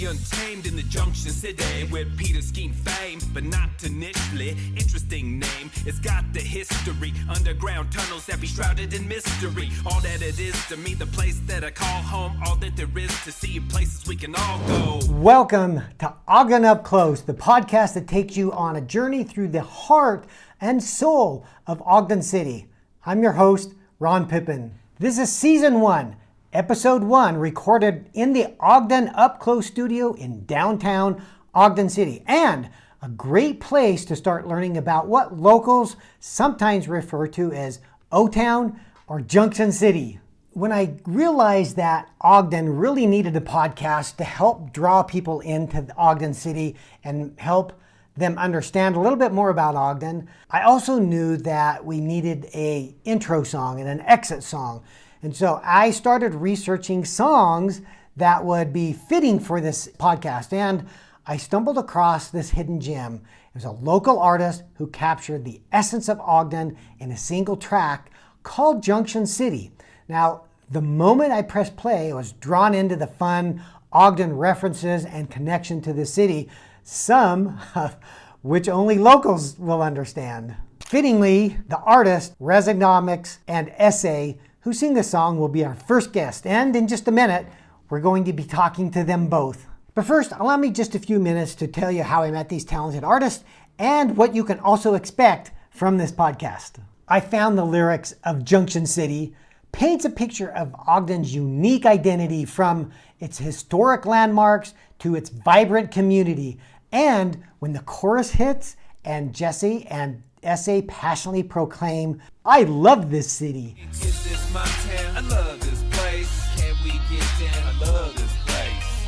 the untamed in the Junction City, where Peter's scheme fame, but not initially. Interesting name, it's got the history. Underground tunnels that be shrouded in mystery. All that it is to me, the place that I call home. All that there is to see, places we can all go. Welcome to Ogden Up Close, the podcast that takes you on a journey through the heart and soul of Ogden City. I'm your host, Ron Pippin. This is Season 1, Episode 1, recorded in the Ogden Up Close studio in downtown Ogden City, and a great place to start learning about what locals sometimes refer to as O-Town or Junction City. When I realized that Ogden really needed a podcast to help draw people into Ogden City and help them understand a little bit more about Ogden, I also knew that we needed an intro song and an exit song. And so I started researching songs that would be fitting for this podcast. And I stumbled across this hidden gem. It was a local artist who captured the essence of Ogden in a single track called Junction City. Now, the moment I pressed play, I was drawn into the fun Ogden references and connection to the city, some of which only locals will understand. Fittingly, the artist, Resonomics and SA, who sing the song, will be our first guest. And in just a minute, we're going to be talking to them both. But first, allow me just a few minutes to tell you how I met these talented artists and what you can also expect from this podcast. I found the lyrics of Junction City paints a picture of Ogden's unique identity, from its historic landmarks to its vibrant community. And when the chorus hits and Jesse and SA passionately proclaim, "I love this city." Is this my town? I love this place. Can we get down? I love this place.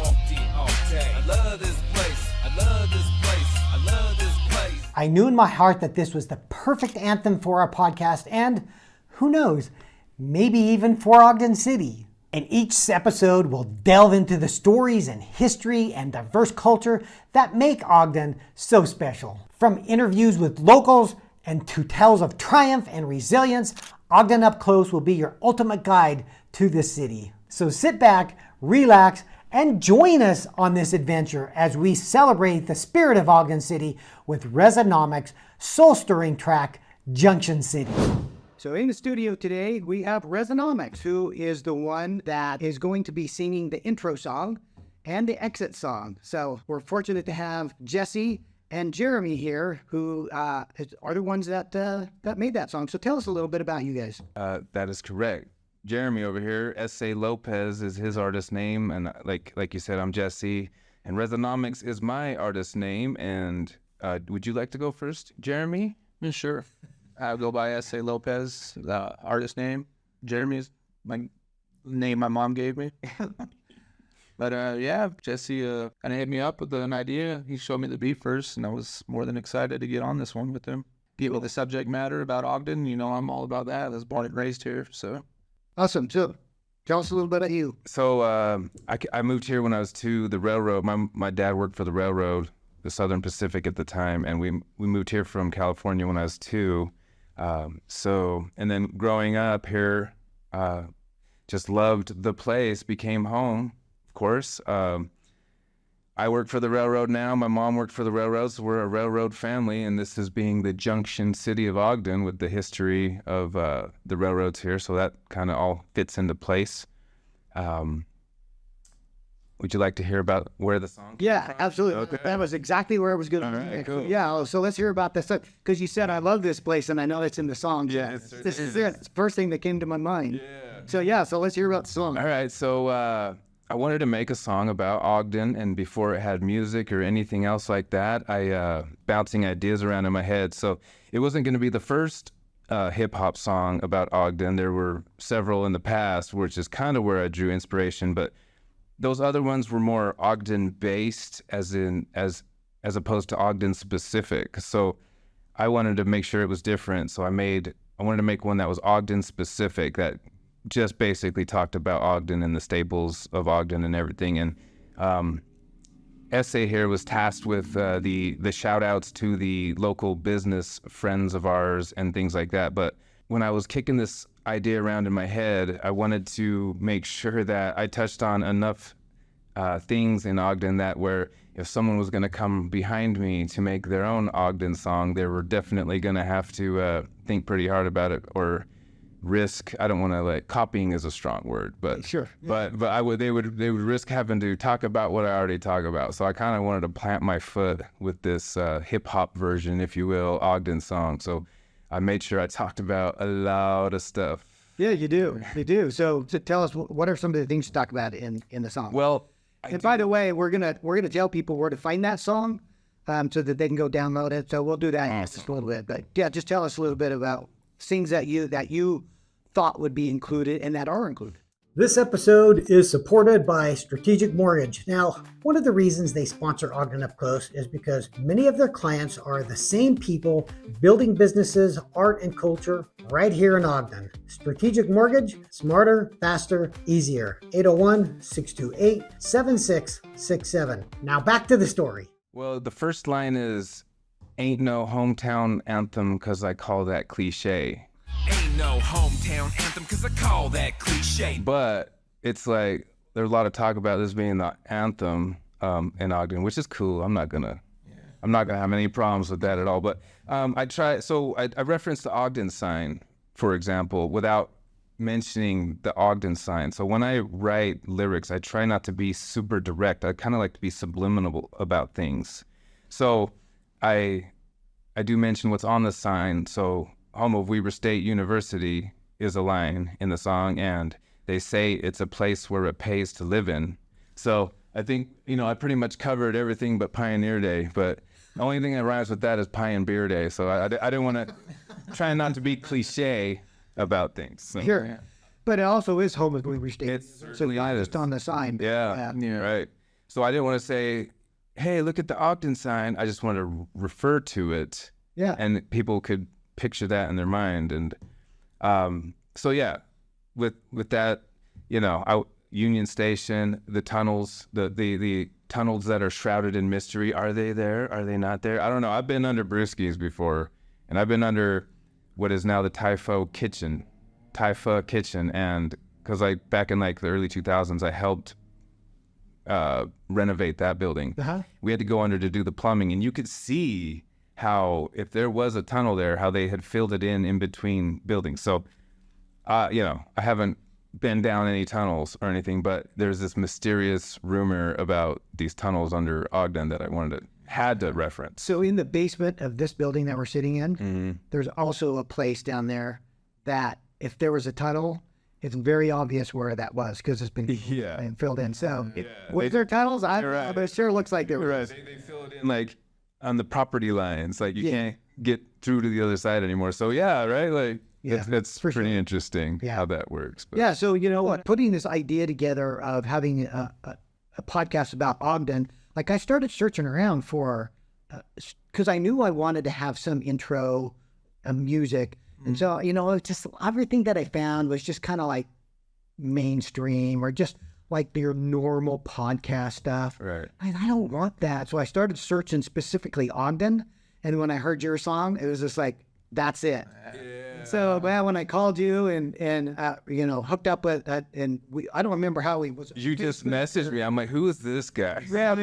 All day. I love this place. I love this place. I love this place. I knew in my heart that this was the perfect anthem for our podcast, and who knows, maybe even for Ogden City. In each episode, we'll delve into the stories and history and diverse culture that make Ogden so special. From interviews with locals and to tales of triumph and resilience, Ogden Up Close will be your ultimate guide to this city. So sit back, relax, and join us on this adventure as we celebrate the spirit of Ogden City with Resonomics' soul-stirring track, Junction City. So in the studio today, we have Resonomics, who is the one that is going to be singing the intro song and the exit song. So we're fortunate to have Jesse and Jeremy here, who are the ones that made that song. So tell us a little bit about you guys. That is correct. Jeremy over here, SA Lopez is his artist name, and like you said, I'm Jesse, and Resonomics is my artist name. And would you like to go first, Jeremy? Yeah, sure. I go by SA Lopez, the artist name. Jeremy is my name my mom gave me. But yeah, Jesse kind of hit me up with an idea. He showed me the beat first, and I was more than excited to get on this one with him. Get with the subject matter about Ogden. You know, I'm all about that. I was born and raised here, so. Awesome. So tell us a little bit about you. So I moved here when I was 2. The railroad, my dad worked for the railroad, the Southern Pacific at the time, and we moved here from California when I was 2. And then growing up here, just loved the place, became home, of course. I work for the railroad now. My mom worked for the railroad, so we're a railroad family, and this is being the Junction City of Ogden with the history of the railroads here, so that kind of all fits into place. Would you like to hear about where the song came Yeah, from? absolutely. Okay. That was exactly where I was going to. All right, cool. Yeah, so let's hear about this. Because you said, I love this place, and I know it's in the song. Yeah, This is it. It's the first thing that came to my mind. Yeah. So let's hear about the song. All right, so I wanted to make a song about Ogden, and before it had music or anything else like that, I bouncing ideas around in my head. So it wasn't going to be the first hip-hop song about Ogden. There were several in the past, which is kind of where I drew inspiration, but those other ones were more Ogden-based, as opposed to Ogden-specific. So I wanted to make sure it was different. So I wanted to make one that was Ogden-specific, that just basically talked about Ogden and the staples of Ogden and everything. And SA here was tasked with the shout-outs to the local business friends of ours and things like that. But when I was kicking this idea around in my head, I wanted to make sure that I touched on enough things in Ogden that where if someone was going to come behind me to make their own Ogden song, they were definitely going to have to think pretty hard about it or risk. I don't want to like copying is a strong word, but Sure. but they would risk having to talk about what I already talk about. So I kind of wanted to plant my foot with this hip hop version, if you will, Ogden song. So I made sure I talked about a lot of stuff. Yeah, you do. You do. So tell us, what are some of the things you talk about in the song? Well, and by the way, we're gonna tell people where to find that song, so that they can go download it. So we'll do that in just a little bit. But yeah, just tell us a little bit about things that you thought would be included and that are included. This episode is supported by Strategic Mortgage. Now, one of the reasons they sponsor Ogden Up Close is because many of their clients are the same people building businesses, art, and culture right here in Ogden. Strategic Mortgage, smarter, faster, easier. 801-628-7667. Now back to the story. Well, the first line is, "Ain't no hometown anthem 'cause I call that cliche." Ain't no hometown anthem, cause I call that cliche. But it's like there's a lot of talk about this being the anthem in Ogden, which is cool. I'm not gonna have any problems with that at all. But I referenced the Ogden sign, for example, without mentioning the Ogden sign. So when I write lyrics, I try not to be super direct. I kind of like to be subliminal about things. So I do mention what's on the sign. So home of Weber State University is a line in the song, and they say it's a place where it pays to live in. So I think, I pretty much covered everything but Pioneer Day, but the only thing that rhymes with that is Pie and Beer Day. So I didn't want to try not to be cliche about things. So. Sure. Yeah. But it also is home of Weber State. It certainly is. Just on the sign. Yeah, right. So I didn't want to say, hey, look at the Ogden sign. I just wanted to refer to it. Yeah. And people could picture that in their mind. And so yeah, with that, out Union Station, the tunnels, the tunnels that are shrouded in mystery, are they there? Are they not there? I don't know. I've been under Brewski's before, and I've been under what is now the Typha Kitchen, and because back in the early 2000s, I helped renovate that building. Uh-huh. We had to go under to do the plumbing, and you could see how, if there was a tunnel there, how they had filled it in between buildings. So, I haven't been down any tunnels or anything, but there's this mysterious rumor about these tunnels under Ogden that I had to reference. So in the basement of this building that we're sitting in, there's also a place down there that if there was a tunnel, it's very obvious where that was because it's been filled in. So was there tunnels? But it sure looks like there was. Right. They fill it in on the property lines, you can't get through to the other side anymore. So it's pretty interesting how that works. But. Yeah, so you know what? Putting this idea together of having a podcast about Ogden, I started searching around for, because I knew I wanted to have some intro music. And so, just everything that I found was just kind of mainstream or just your normal podcast stuff. Right. I don't want that. So I started searching specifically Ogden. And when I heard your song, it was just that's it. Yeah. So when I called you and hooked up with that, and I don't remember how he was. You just messaged me. I'm like, who is this guy? Yeah,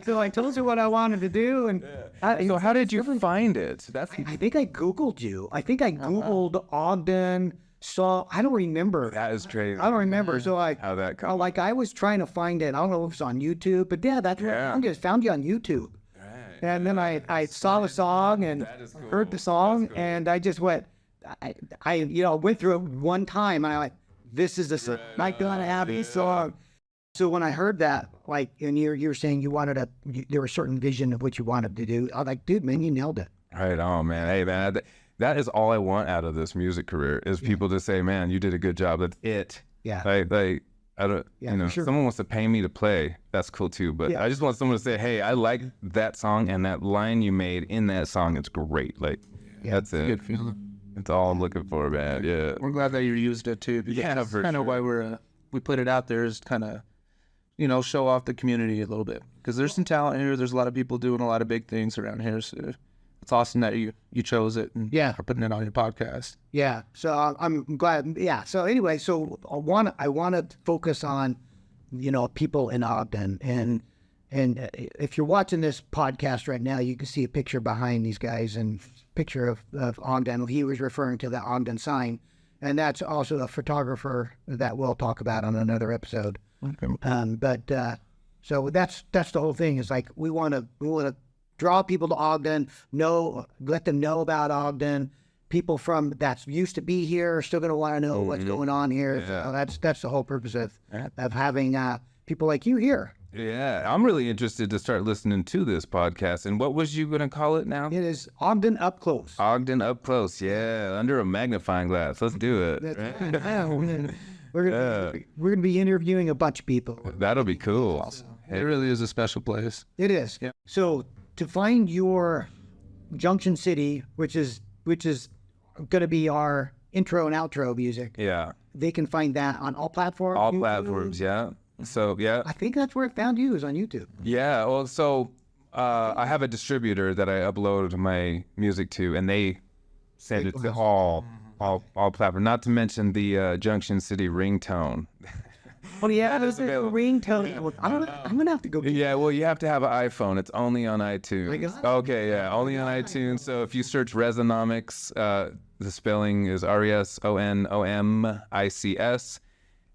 so I told you what I wanted to do, and so how did you find it? I think I Googled you. I think I Googled Ogden. So I don't remember. That is crazy. I don't remember. So how that comes. I was trying to find it. I don't know if it's on YouTube, but that's what I just found you on YouTube. And then I saw the song and heard the song, and I just went. I went through it one time, and I'm like, this is the not gonna have this song. So when I heard that, and you're saying there was a certain vision of what you wanted to do, I was like, dude, man, you nailed it. Right on, man. Hey, man, that is all I want out of this music career is people to say, man, you did a good job. That's it. Yeah. I don't, sure. Someone wants to pay me to play. That's cool too. But I just want someone to say, hey, I like that song and that line you made in that song. It's great. That's it. Good feeling. It's all I'm looking for, man. Yeah. We're glad that you used it too. Yeah, for kind of why we put it out there is kind of, show off the community a little bit because there's some talent here. There's a lot of people doing a lot of big things around here. So it's awesome that you chose it and are putting it on your podcast. Yeah. So I'm glad. Yeah. So anyway, I want to focus on people in Ogden. And if you're watching this podcast right now, you can see a picture behind these guys and picture of Ogden. He was referring to the Ogden sign. And that's also a photographer that we'll talk about on another episode. Okay. So that's the whole thing. Is like we want to draw people to Ogden, let them know about Ogden. People from that used to be here are still going to want to know what's going on here. Yeah. So that's the whole purpose of having people like you here. Yeah, I'm really interested to start listening to this podcast. And what was you going to call it now? It is Ogden Up Close. Ogden Up Close, yeah, under a magnifying glass. Let's do it. We're gonna be interviewing a bunch of people. That'll be cool. It really is a special place. It is. Yeah. So to find your Junction City, which is going to be our intro and outro music, Yeah, they can find that on all platforms. all YouTube? platforms, yeah. So, yeah. I think that's where it found you, is on YouTube. Yeah, well, so I have a distributor that I upload my music to, and they send it to all platforms, not to mention the Junction City ringtone. Oh yeah, there's a ringtone. I'm gonna have to go. Yeah, well, you have to have an iPhone. It's only on iTunes. My God. Okay, yeah, only on iTunes. So if you search Resonomics, the spelling is Resonomics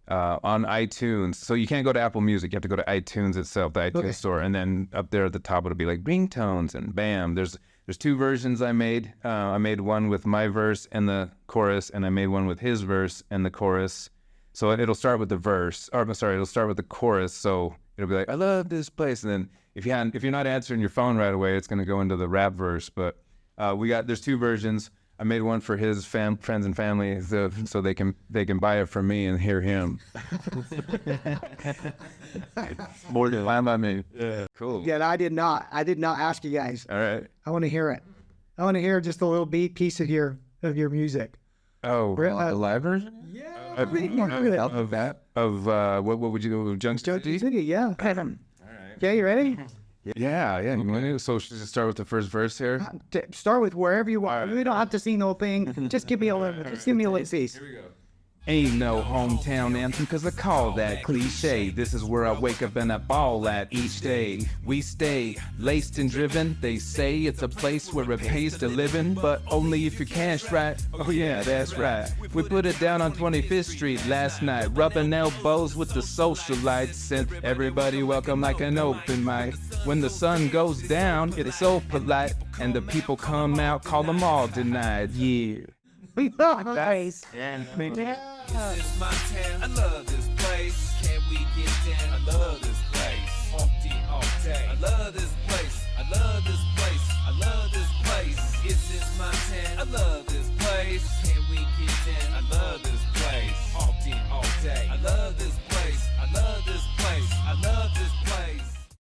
on iTunes. So you can't go to Apple Music. You have to go to iTunes itself, the iTunes store, and then up there at the top it'll be like ringtones, and bam, there's two versions I made. I made one with my verse and the chorus, and I made one with his verse and the chorus. So it'll start with the verse, it'll start with the chorus. So it'll be like, I love this place. And then if you're not answering your phone right away, it's going to go into the rap verse. But there's two versions. I made one for his friends and family, so they can buy it from me and hear him. More than fine by me. Yeah, cool. Yeah, I did not ask you guys. All right. I want to hear it. I want to hear just a little piece of your music. Oh, The live version? of that what would you do? Junction City? City, yeah. All right. Okay, you ready? Yeah. You want to? So should we just start with the first verse here? Start with wherever you want. We don't have to sing the whole thing. Just give me a little piece. Here we go. Ain't no hometown anthem, cause I call that cliche. This is where I wake up and I ball at each day. We stay laced and driven. They say it's a place where it pays to live in, but only if you cash right. Oh yeah, that's right. We put it down on 25th Street last night, rubbing elbows with the socialites, and everybody welcome like an open mic. When the sun goes down, it's so polite, and the people come out, call them all denied. Yeah. Nice. This is my town. I love this place. Can we get down? I love this place. All day. I love this place. I love this place. I love this place. Is this my town? I love this place. Can we get down? I love